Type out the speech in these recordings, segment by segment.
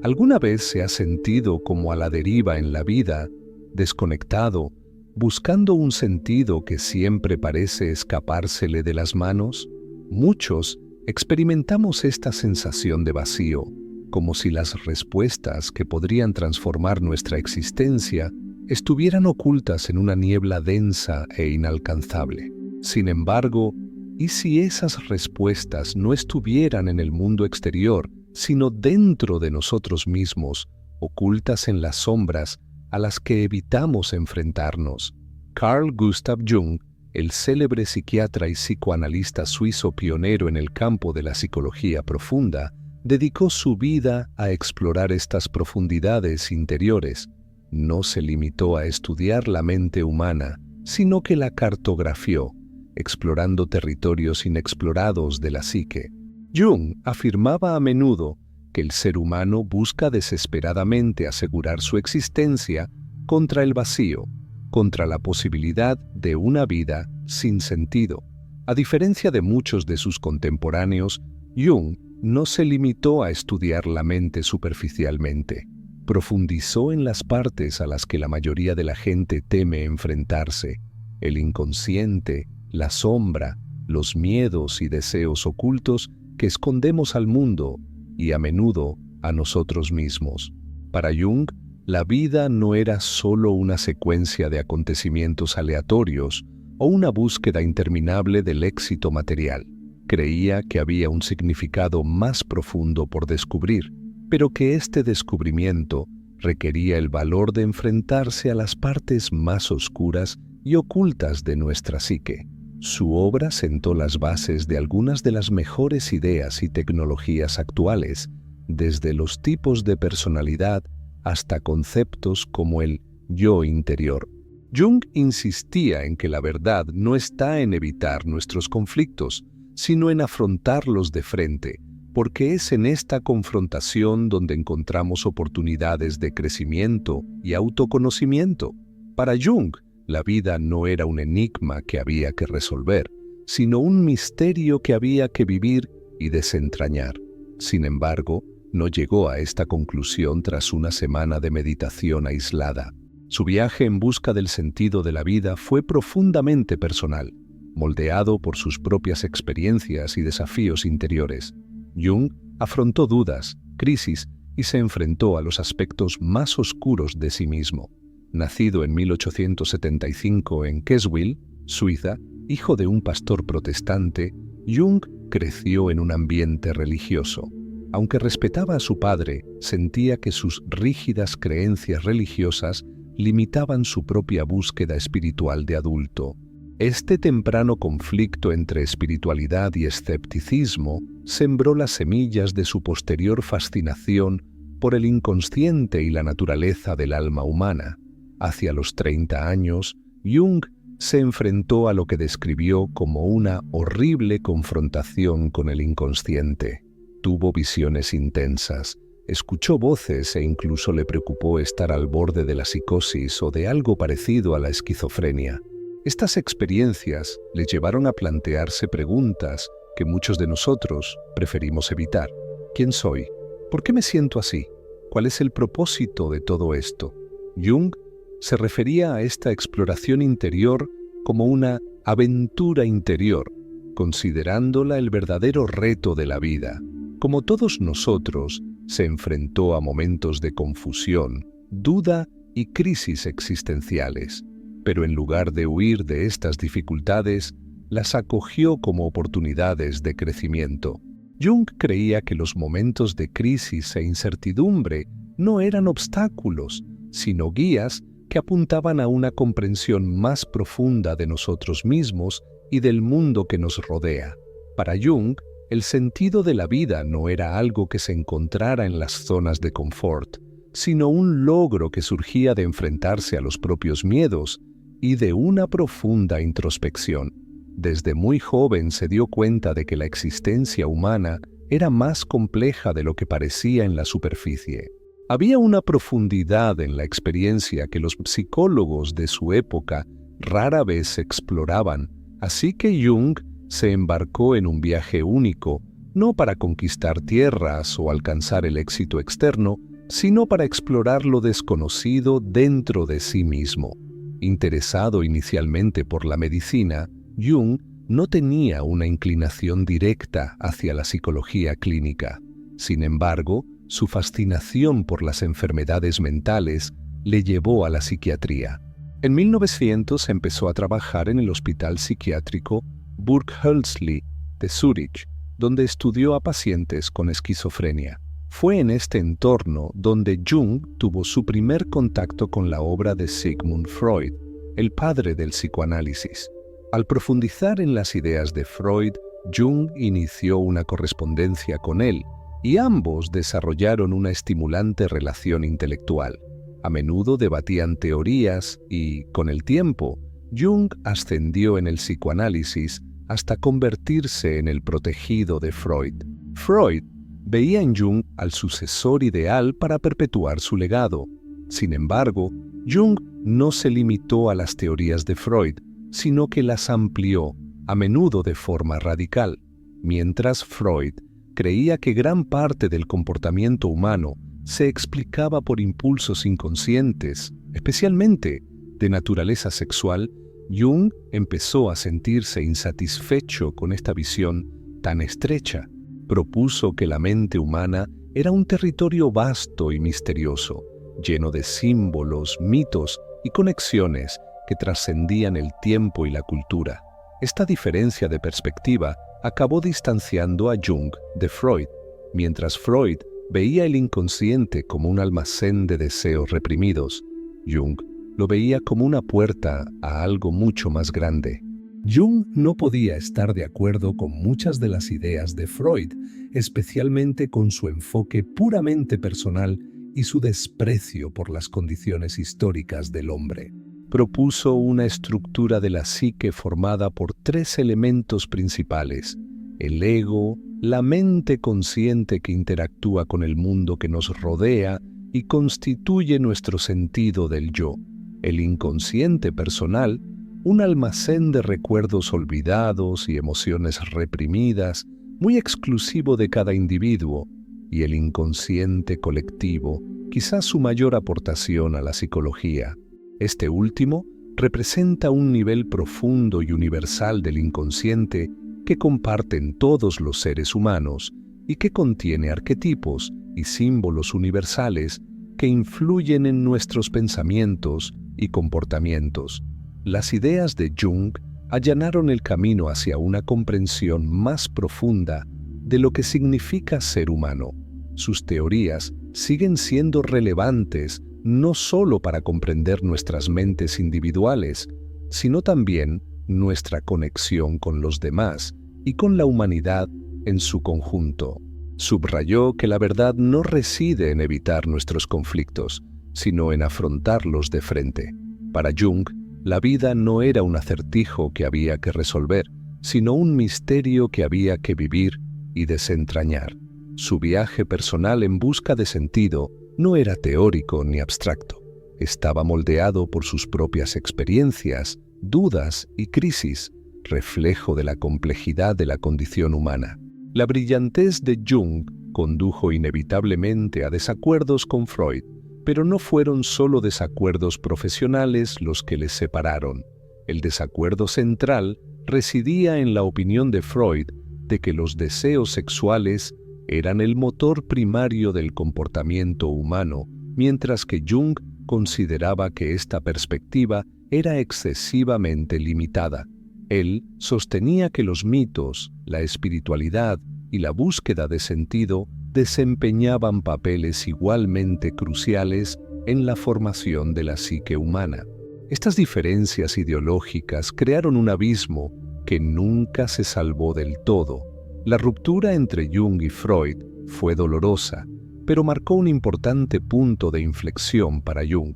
¿Alguna vez se ha sentido como a la deriva en la vida, desconectado, buscando un sentido que siempre parece escapársele de las manos? Muchos experimentamos esta sensación de vacío, como si las respuestas que podrían transformar nuestra existencia estuvieran ocultas en una niebla densa e inalcanzable. Sin embargo, ¿y si esas respuestas no estuvieran en el mundo exterior, sino dentro de nosotros mismos, ocultas en las sombras a las que evitamos enfrentarnos? Carl Gustav Jung, el célebre psiquiatra y psicoanalista suizo pionero en el campo de la psicología profunda, dedicó su vida a explorar estas profundidades interiores. No se limitó a estudiar la mente humana, sino que la cartografió, explorando territorios inexplorados de la psique. Jung afirmaba a menudo que el ser humano busca desesperadamente asegurar su existencia contra el vacío, contra la posibilidad de una vida sin sentido. A diferencia de muchos de sus contemporáneos, Jung no se limitó a estudiar la mente superficialmente. Profundizó en las partes a las que la mayoría de la gente teme enfrentarse: el inconsciente, la sombra, los miedos y deseos ocultos que escondemos al mundo y a menudo a nosotros mismos. Para Jung, la vida no era solo una secuencia de acontecimientos aleatorios o una búsqueda interminable del éxito material. Creía que había un significado más profundo por descubrir, pero que este descubrimiento requería el valor de enfrentarse a las partes más oscuras y ocultas de nuestra psique. Su obra sentó las bases de algunas de las mejores ideas y tecnologías actuales, desde los tipos de personalidad hasta conceptos como el yo interior. Jung insistía en que la verdad no está en evitar nuestros conflictos, sino en afrontarlos de frente, porque es en esta confrontación donde encontramos oportunidades de crecimiento y autoconocimiento. Para Jung, la vida no era un enigma que había que resolver, sino un misterio que había que vivir y desentrañar. Sin embargo, no llegó a esta conclusión tras una semana de meditación aislada. Su viaje en busca del sentido de la vida fue profundamente personal, moldeado por sus propias experiencias y desafíos interiores. Jung afrontó dudas, crisis y se enfrentó a los aspectos más oscuros de sí mismo. Nacido en 1875 en Keswill, Suiza, hijo de un pastor protestante, Jung creció en un ambiente religioso. Aunque respetaba a su padre, sentía que sus rígidas creencias religiosas limitaban su propia búsqueda espiritual de adulto. Este temprano conflicto entre espiritualidad y escepticismo sembró las semillas de su posterior fascinación por el inconsciente y la naturaleza del alma humana. Hacia los 30 años, Jung se enfrentó a lo que describió como una horrible confrontación con el inconsciente. Tuvo visiones intensas, escuchó voces e incluso le preocupó estar al borde de la psicosis o de algo parecido a la esquizofrenia. Estas experiencias le llevaron a plantearse preguntas que muchos de nosotros preferimos evitar. ¿Quién soy? ¿Por qué me siento así? ¿Cuál es el propósito de todo esto? Jung se refería a esta exploración interior como una aventura interior, considerándola el verdadero reto de la vida. Como todos nosotros, se enfrentó a momentos de confusión, duda y crisis existenciales, pero en lugar de huir de estas dificultades, las acogió como oportunidades de crecimiento. Jung creía que los momentos de crisis e incertidumbre no eran obstáculos, sino guías que apuntaban a una comprensión más profunda de nosotros mismos y del mundo que nos rodea. Para Jung, el sentido de la vida no era algo que se encontrara en las zonas de confort, sino un logro que surgía de enfrentarse a los propios miedos y de una profunda introspección. Desde muy joven se dio cuenta de que la existencia humana era más compleja de lo que parecía en la superficie. Había una profundidad en la experiencia que los psicólogos de su época rara vez exploraban, así que Jung se embarcó en un viaje único, no para conquistar tierras o alcanzar el éxito externo, sino para explorar lo desconocido dentro de sí mismo. Interesado inicialmente por la medicina, Jung no tenía una inclinación directa hacia la psicología clínica. Sin embargo, su fascinación por las enfermedades mentales le llevó a la psiquiatría. En 1900 empezó a trabajar en el hospital psiquiátrico Burg Hölzli de Zúrich, donde estudió a pacientes con esquizofrenia. Fue en este entorno donde Jung tuvo su primer contacto con la obra de Sigmund Freud, el padre del psicoanálisis. Al profundizar en las ideas de Freud, Jung inició una correspondencia con él, y ambos desarrollaron una estimulante relación intelectual. A menudo debatían teorías y, con el tiempo, Jung ascendió en el psicoanálisis hasta convertirse en el protegido de Freud. Freud veía en Jung al sucesor ideal para perpetuar su legado. Sin embargo, Jung no se limitó a las teorías de Freud, sino que las amplió, a menudo de forma radical. Mientras Freud creía que gran parte del comportamiento humano se explicaba por impulsos inconscientes, especialmente de naturaleza sexual, Jung empezó a sentirse insatisfecho con esta visión tan estrecha. Propuso que la mente humana era un territorio vasto y misterioso, lleno de símbolos, mitos y conexiones que trascendían el tiempo y la cultura. Esta diferencia de perspectiva acabó distanciando a Jung de Freud, mientras Freud veía el inconsciente como un almacén de deseos reprimidos. Jung lo veía como una puerta a algo mucho más grande. Jung no podía estar de acuerdo con muchas de las ideas de Freud, especialmente con su enfoque puramente personal y su desprecio por las condiciones históricas del hombre. Propuso una estructura de la psique formada por 3 elementos principales: el ego, la mente consciente que interactúa con el mundo que nos rodea y constituye nuestro sentido del yo; el inconsciente personal, un almacén de recuerdos olvidados y emociones reprimidas, muy exclusivo de cada individuo; y el inconsciente colectivo, quizás su mayor aportación a la psicología. Este último representa un nivel profundo y universal del inconsciente que comparten todos los seres humanos y que contiene arquetipos y símbolos universales que influyen en nuestros pensamientos y comportamientos. Las ideas de Jung allanaron el camino hacia una comprensión más profunda de lo que significa ser humano. Sus teorías siguen siendo relevantes no solo para comprender nuestras mentes individuales, sino también nuestra conexión con los demás y con la humanidad en su conjunto. Subrayó que la verdad no reside en evitar nuestros conflictos, sino en afrontarlos de frente. Para Jung, la vida no era un acertijo que había que resolver, sino un misterio que había que vivir y desentrañar. Su viaje personal en busca de sentido no era teórico ni abstracto. Estaba moldeado por sus propias experiencias, dudas y crisis, reflejo de la complejidad de la condición humana. La brillantez de Jung condujo inevitablemente a desacuerdos con Freud, pero no fueron solo desacuerdos profesionales los que les separaron. El desacuerdo central residía en la opinión de Freud de que los deseos sexuales eran el motor primario del comportamiento humano, mientras que Jung consideraba que esta perspectiva era excesivamente limitada. Él sostenía que los mitos, la espiritualidad y la búsqueda de sentido desempeñaban papeles igualmente cruciales en la formación de la psique humana. Estas diferencias ideológicas crearon un abismo que nunca se salvó del todo. La ruptura entre Jung y Freud fue dolorosa, pero marcó un importante punto de inflexión para Jung.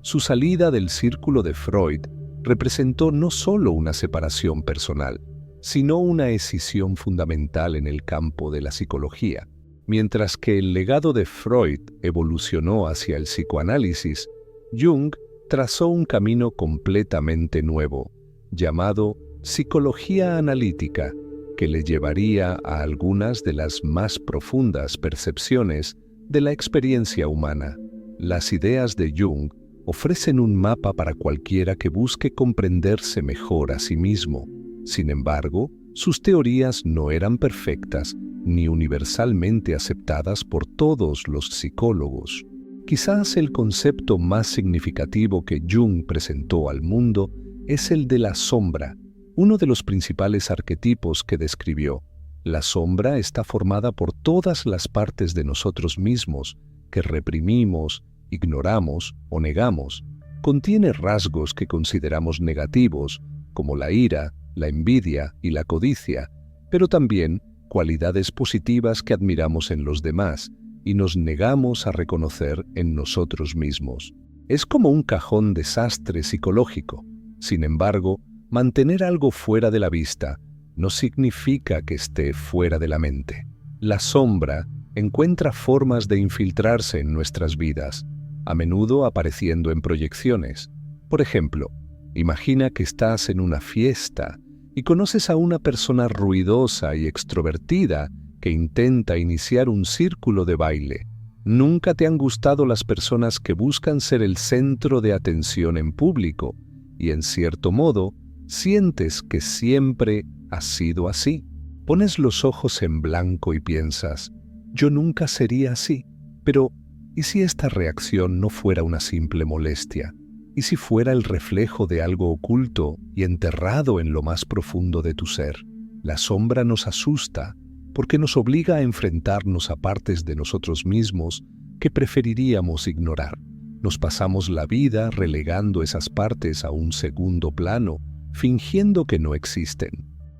Su salida del círculo de Freud representó no solo una separación personal, sino una escisión fundamental en el campo de la psicología. Mientras que el legado de Freud evolucionó hacia el psicoanálisis, Jung trazó un camino completamente nuevo, llamado psicología analítica, que le llevaría a algunas de las más profundas percepciones de la experiencia humana. Las ideas de Jung ofrecen un mapa para cualquiera que busque comprenderse mejor a sí mismo. Sin embargo, sus teorías no eran perfectas ni universalmente aceptadas por todos los psicólogos. Quizás el concepto más significativo que Jung presentó al mundo es el de la sombra, uno de los principales arquetipos que describió. La sombra está formada por todas las partes de nosotros mismos que reprimimos, ignoramos o negamos. Contiene rasgos que consideramos negativos, como la ira, la envidia y la codicia, pero también cualidades positivas que admiramos en los demás y nos negamos a reconocer en nosotros mismos. Es como un cajón desastre psicológico. Sin embargo, mantener algo fuera de la vista no significa que esté fuera de la mente. La sombra encuentra formas de infiltrarse en nuestras vidas, a menudo apareciendo en proyecciones. Por ejemplo, imagina que estás en una fiesta y conoces a una persona ruidosa y extrovertida que intenta iniciar un círculo de baile. Nunca te han gustado las personas que buscan ser el centro de atención en público y, en cierto modo, sientes que siempre ha sido así. Pones los ojos en blanco y piensas, yo nunca sería así. Pero, ¿y si esta reacción no fuera una simple molestia? ¿Y si fuera el reflejo de algo oculto y enterrado en lo más profundo de tu ser? La sombra nos asusta porque nos obliga a enfrentarnos a partes de nosotros mismos que preferiríamos ignorar. Nos pasamos la vida relegando esas partes a un segundo plano, fingiendo que no existen.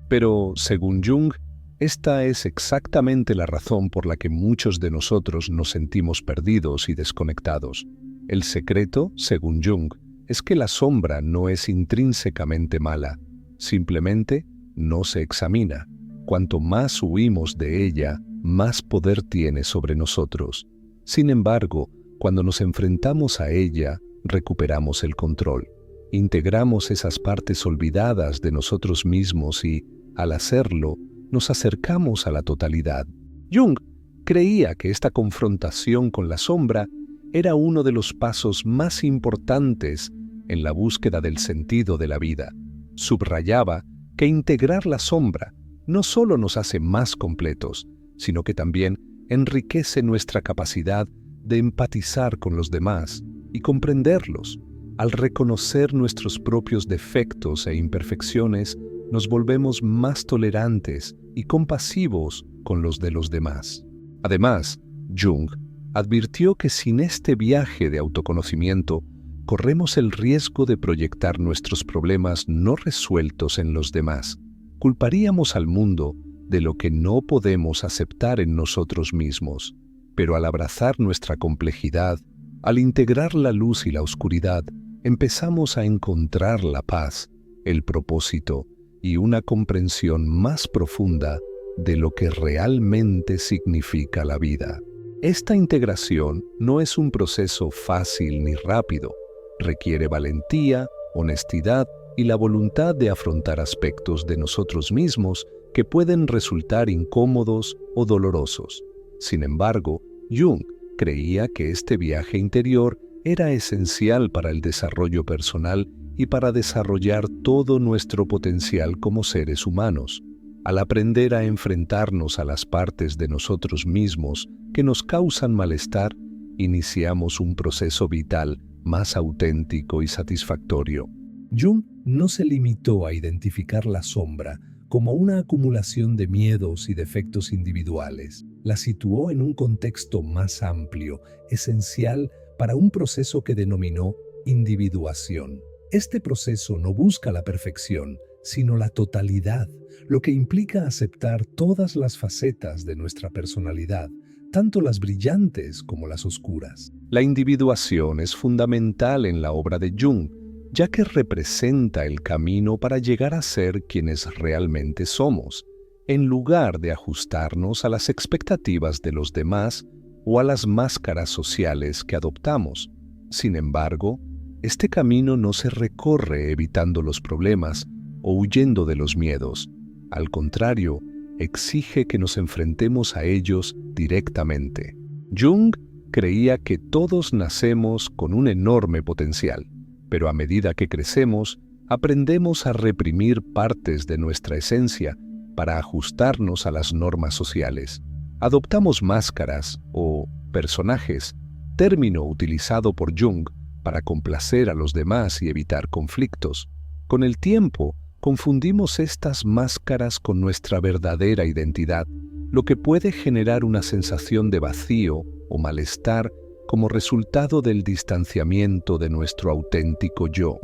Pero, según Jung, esta es exactamente la razón por la que muchos de nosotros nos sentimos perdidos y desconectados. El secreto, según Jung, es que la sombra no es intrínsecamente mala, simplemente no se examina. Cuanto más huimos de ella, más poder tiene sobre nosotros. Sin embargo, cuando nos enfrentamos a ella, recuperamos el control. Integramos esas partes olvidadas de nosotros mismos y, al hacerlo, nos acercamos a la totalidad. Jung creía que esta confrontación con la sombra era uno de los pasos más importantes en la búsqueda del sentido de la vida. Subrayaba que integrar la sombra no solo nos hace más completos, sino que también enriquece nuestra capacidad de empatizar con los demás y comprenderlos. Al reconocer nuestros propios defectos e imperfecciones, nos volvemos más tolerantes y compasivos con los de los demás. Además, Jung advirtió que sin este viaje de autoconocimiento, corremos el riesgo de proyectar nuestros problemas no resueltos en los demás. Culparíamos al mundo de lo que no podemos aceptar en nosotros mismos. Pero al abrazar nuestra complejidad, al integrar la luz y la oscuridad, empezamos a encontrar la paz, el propósito y una comprensión más profunda de lo que realmente significa la vida. Esta integración no es un proceso fácil ni rápido. Requiere valentía, honestidad y la voluntad de afrontar aspectos de nosotros mismos que pueden resultar incómodos o dolorosos. Sin embargo, Jung creía que este viaje interior era esencial para el desarrollo personal y para desarrollar todo nuestro potencial como seres humanos. Al aprender a enfrentarnos a las partes de nosotros mismos que nos causan malestar, iniciamos un proceso vital más auténtico y satisfactorio. Jung no se limitó a identificar la sombra como una acumulación de miedos y defectos individuales. La situó en un contexto más amplio, esencial para un proceso que denominó individuación. Este proceso no busca la perfección, sino la totalidad, lo que implica aceptar todas las facetas de nuestra personalidad, tanto las brillantes como las oscuras. La individuación es fundamental en la obra de Jung, ya que representa el camino para llegar a ser quienes realmente somos. en lugar de ajustarnos a las expectativas de los demás o a las máscaras sociales que adoptamos. Sin embargo, este camino no se recorre evitando los problemas o huyendo de los miedos. Al contrario, exige que nos enfrentemos a ellos directamente. Jung creía que todos nacemos con un enorme potencial, pero a medida que crecemos, aprendemos a reprimir partes de nuestra esencia para ajustarnos a las normas sociales. Adoptamos máscaras o personajes, término utilizado por Jung para complacer a los demás y evitar conflictos. Con el tiempo, confundimos estas máscaras con nuestra verdadera identidad, lo que puede generar una sensación de vacío o malestar como resultado del distanciamiento de nuestro auténtico yo.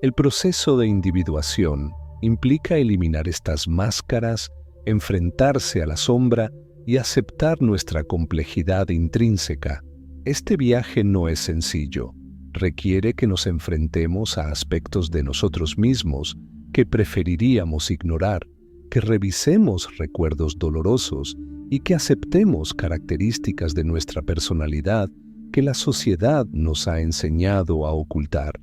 El proceso de individuación implica eliminar estas máscaras, enfrentarse a la sombra y aceptar nuestra complejidad intrínseca. Este viaje no es sencillo. Requiere que nos enfrentemos a aspectos de nosotros mismos que preferiríamos ignorar, que revisemos recuerdos dolorosos y que aceptemos características de nuestra personalidad que la sociedad nos ha enseñado a ocultar.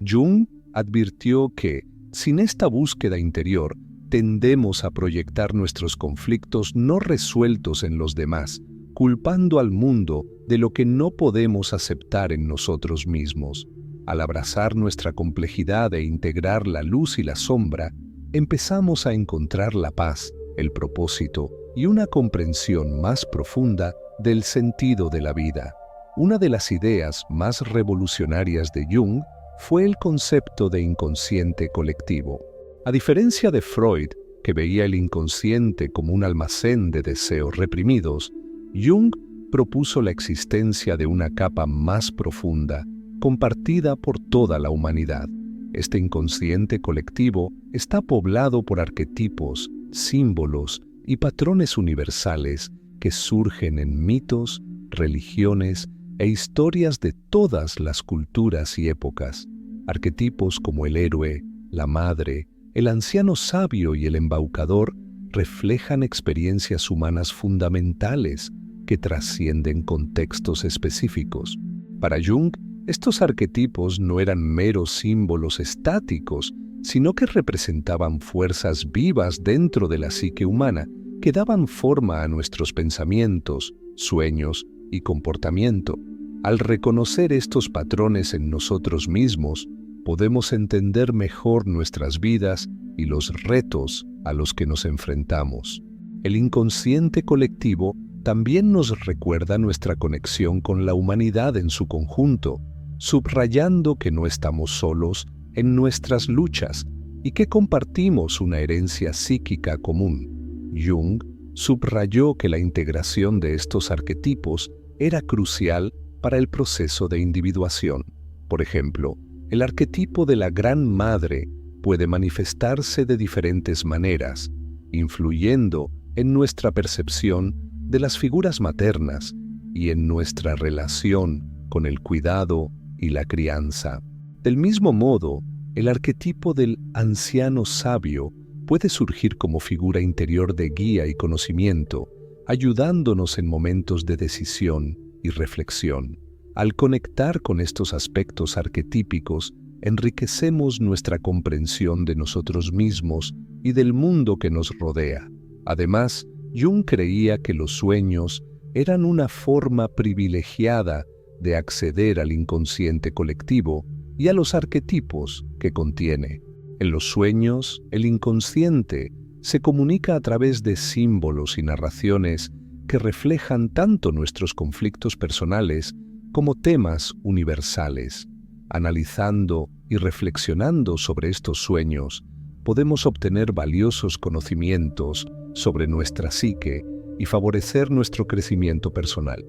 Jung advirtió que, sin esta búsqueda interior, tendemos a proyectar nuestros conflictos no resueltos en los demás, culpando al mundo de lo que no podemos aceptar en nosotros mismos. Al abrazar nuestra complejidad e integrar la luz y la sombra, empezamos a encontrar la paz, el propósito y una comprensión más profunda del sentido de la vida. Una de las ideas más revolucionarias de Jung fue el concepto de inconsciente colectivo. A diferencia de Freud, que veía el inconsciente como un almacén de deseos reprimidos, Jung propuso la existencia de una capa más profunda, compartida por toda la humanidad. Este inconsciente colectivo está poblado por arquetipos, símbolos y patrones universales que surgen en mitos, religiones e historias de todas las culturas y épocas. Arquetipos como el héroe, la madre, el anciano sabio y el embaucador reflejan experiencias humanas fundamentales que trascienden contextos específicos. Para Jung, estos arquetipos no eran meros símbolos estáticos, sino que representaban fuerzas vivas dentro de la psique humana que daban forma a nuestros pensamientos, sueños y comportamiento. Al reconocer estos patrones en nosotros mismos, podemos entender mejor nuestras vidas y los retos a los que nos enfrentamos. El inconsciente colectivo también nos recuerda nuestra conexión con la humanidad en su conjunto, subrayando que no estamos solos en nuestras luchas y que compartimos una herencia psíquica común. Jung subrayó que la integración de estos arquetipos era crucial para el proceso de individuación. Por ejemplo, el arquetipo de la Gran Madre puede manifestarse de diferentes maneras, influyendo en nuestra percepción de las figuras maternas y en nuestra relación con el cuidado y la crianza. Del mismo modo, el arquetipo del anciano sabio puede surgir como figura interior de guía y conocimiento, ayudándonos en momentos de decisión y reflexión. Al conectar con estos aspectos arquetípicos, enriquecemos nuestra comprensión de nosotros mismos y del mundo que nos rodea. Además, Jung creía que los sueños eran una forma privilegiada de acceder al inconsciente colectivo y a los arquetipos que contiene. En los sueños, el inconsciente se comunica a través de símbolos y narraciones que reflejan tanto nuestros conflictos personales como temas universales. Analizando y reflexionando sobre estos sueños, podemos obtener valiosos conocimientos sobre nuestra psique y favorecer nuestro crecimiento personal.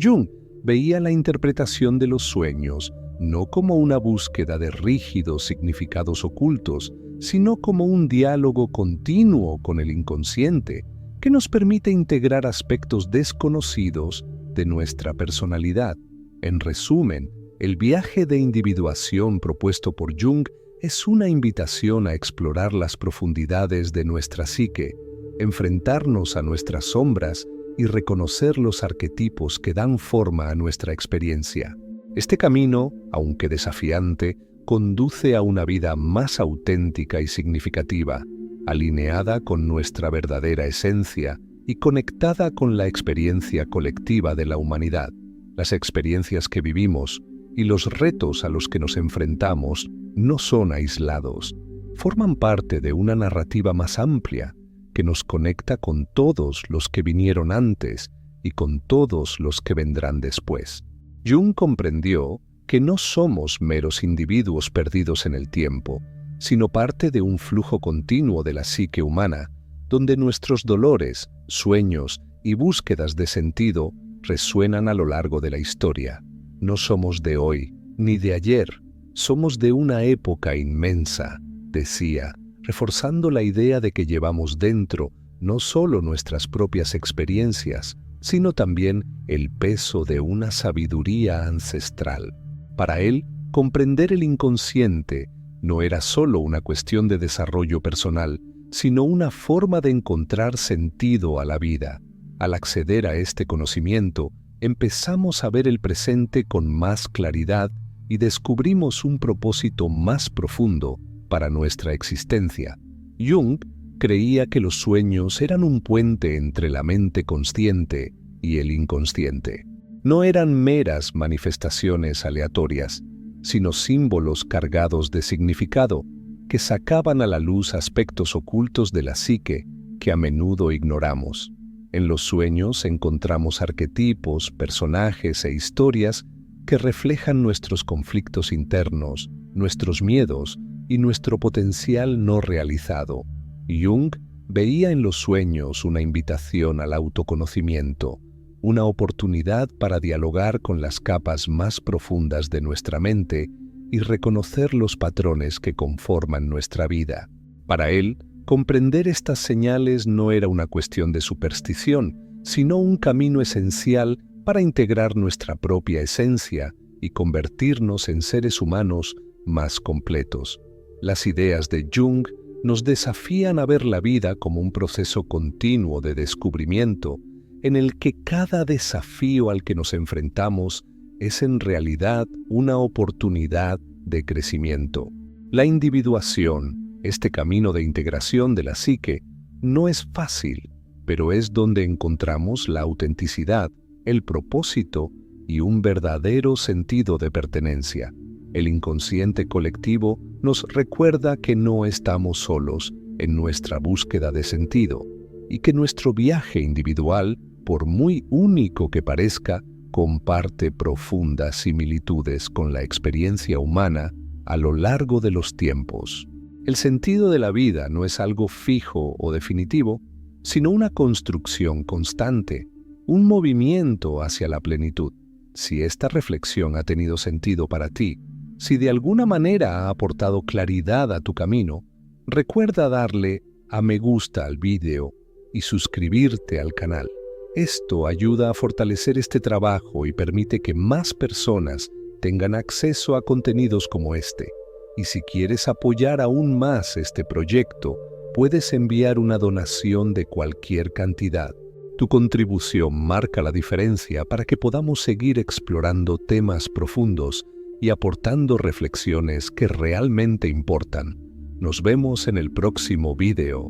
Jung veía la interpretación de los sueños no como una búsqueda de rígidos significados ocultos, sino como un diálogo continuo con el inconsciente que nos permite integrar aspectos desconocidos de nuestra personalidad. En resumen, el viaje de individuación propuesto por Jung es una invitación a explorar las profundidades de nuestra psique, enfrentarnos a nuestras sombras y reconocer los arquetipos que dan forma a nuestra experiencia. Este camino, aunque desafiante, conduce a una vida más auténtica y significativa, alineada con nuestra verdadera esencia y conectada con la experiencia colectiva de la humanidad. Las experiencias que vivimos y los retos a los que nos enfrentamos no son aislados, forman parte de una narrativa más amplia que nos conecta con todos los que vinieron antes y con todos los que vendrán después. Jung comprendió que no somos meros individuos perdidos en el tiempo, sino parte de un flujo continuo de la psique humana, donde nuestros dolores, sueños y búsquedas de sentido resuenan a lo largo de la historia. No somos de hoy, ni de ayer, somos de una época inmensa, decía, reforzando la idea de que llevamos dentro no solo nuestras propias experiencias, sino también el peso de una sabiduría ancestral. Para él, comprender el inconsciente no era solo una cuestión de desarrollo personal, sino una forma de encontrar sentido a la vida. Al acceder a este conocimiento, empezamos a ver el presente con más claridad y descubrimos un propósito más profundo para nuestra existencia. Jung creía que los sueños eran un puente entre la mente consciente y el inconsciente. No eran meras manifestaciones aleatorias, sino símbolos cargados de significado que sacaban a la luz aspectos ocultos de la psique que a menudo ignoramos. En los sueños encontramos arquetipos, personajes e historias que reflejan nuestros conflictos internos, nuestros miedos y nuestro potencial no realizado. Jung veía en los sueños una invitación al autoconocimiento, una oportunidad para dialogar con las capas más profundas de nuestra mente y reconocer los patrones que conforman nuestra vida. Para él, comprender estas señales no era una cuestión de superstición, sino un camino esencial para integrar nuestra propia esencia y convertirnos en seres humanos más completos. Las ideas de Jung nos desafían a ver la vida como un proceso continuo de descubrimiento, en el que cada desafío al que nos enfrentamos es en realidad una oportunidad de crecimiento. La individuación, este camino de integración de la psique, no es fácil, pero es donde encontramos la autenticidad, el propósito y un verdadero sentido de pertenencia. El inconsciente colectivo nos recuerda que no estamos solos en nuestra búsqueda de sentido y que nuestro viaje individual, por muy único que parezca, comparte profundas similitudes con la experiencia humana a lo largo de los tiempos. El sentido de la vida no es algo fijo o definitivo, sino una construcción constante, un movimiento hacia la plenitud. Si esta reflexión ha tenido sentido para ti, si de alguna manera ha aportado claridad a tu camino, recuerda darle a me gusta al vídeo y suscribirte al canal. Esto ayuda a fortalecer este trabajo y permite que más personas tengan acceso a contenidos como este. Y si quieres apoyar aún más este proyecto, puedes enviar una donación de cualquier cantidad. Tu contribución marca la diferencia para que podamos seguir explorando temas profundos y aportando reflexiones que realmente importan. Nos vemos en el próximo video.